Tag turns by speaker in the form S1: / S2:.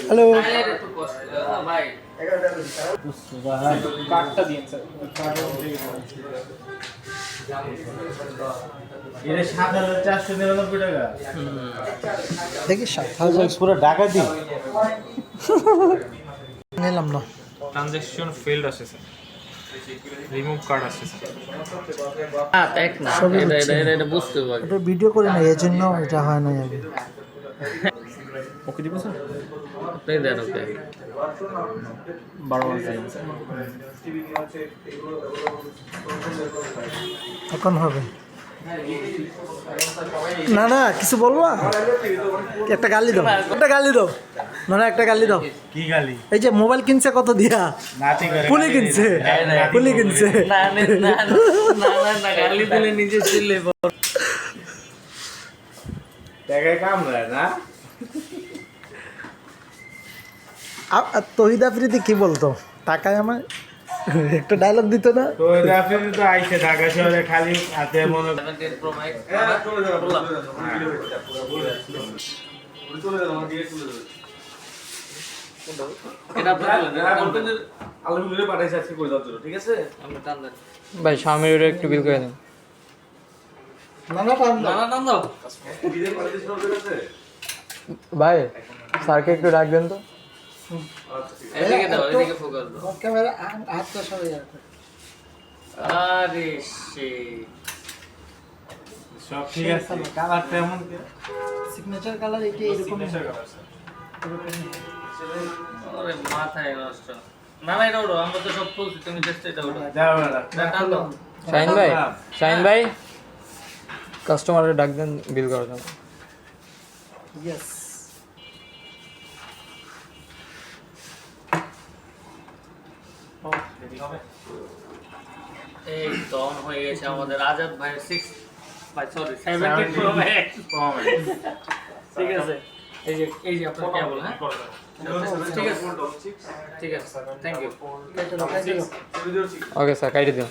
S1: Hello
S2: ভাই
S3: কার্ডটা দিন স্যার
S4: এটা ৭,৪৯৯ টাকা।
S1: দেখি 7,000
S4: পুরো ডাকাতি।
S1: নিলাম না।
S3: ট্রানজ্যাকশন ফেলড আসে স্যার, রিমুভ কার্ড আসে স্যার।
S2: এক না
S1: ছবি
S2: এটা
S1: হচ্ছে
S2: এটা
S1: না।
S2: এটা বুঝতে পারি
S1: এটা ভিডিও করে না, এই জন্য এটা হয় না আগে।
S3: ওকে দিব স্যার,
S2: আপনি দেন ওকে
S3: 12 টাইম স্যার।
S1: এখন হবে না না কিছু বলবা, একটা গালি দাও, একটা গালি দাও, না একটা গালি দাও।
S4: কি গালি?
S1: এই যে মোবাইল কিনছে কত দিয়া?
S4: নাতি করে
S1: ফুলি কিনছে, ফুলি কিনছে।
S2: না না না না না গালি দিলে নিজে চিল্লে
S4: টাকায় কামড়ায় না।
S1: তহিদ আফ্রিদি কি বলতো, টাকায় আমার একটা ডায়লগ দিত না?
S4: তো আপনি তো আইছে ঢাকা শহরে খালি হাতে মনে
S2: 17 প্রো ম্যাক্স এটা আপনি
S4: আলহামদুলিল্লাহ পাঠাইছে আজকে কই দাও ঠিক আছে?
S2: আমরা টান দেন
S3: ভাই স্বামীর একটু বিল করে দিন।
S1: না না টান
S2: না
S1: দাও।
S2: না টান দাও
S4: বিদেশ পাঠাইছে সব আছে?
S3: ভাই স্যারকে একটু ডাক দেন তো।
S2: এদিকে দাও এদিকে ফোকাস দাও
S1: ক্যামেরা হাতটা সরে যাবে।
S2: আরে শে
S4: সব ঠিক আছে। কালারটা এমন কি?
S1: সিগনেচার কালার এটা এরকম।
S2: আরে মাথায় নষ্ট না না এটা ওঠো আমরা তো সব বলছি তুমি জাস্ট এটা ওঠো
S4: যাও না।
S2: টান দাও
S3: শাহিন ভাই কাস্টমারের ডাক দেন বিল করার জন্য।
S1: ইয়েস
S2: এই তো অন হয়ে গেছে আমাদের আজাদ ভাই 6 ভাই সরি 70 প্রো ম্যাক্স ঠিক আছে এই যে আপনার কেবল হ্যাঁ ঠিক আছে ঠিক আছে থ্যাংক ইউ
S3: ওকে স্যার কাইটে দিন।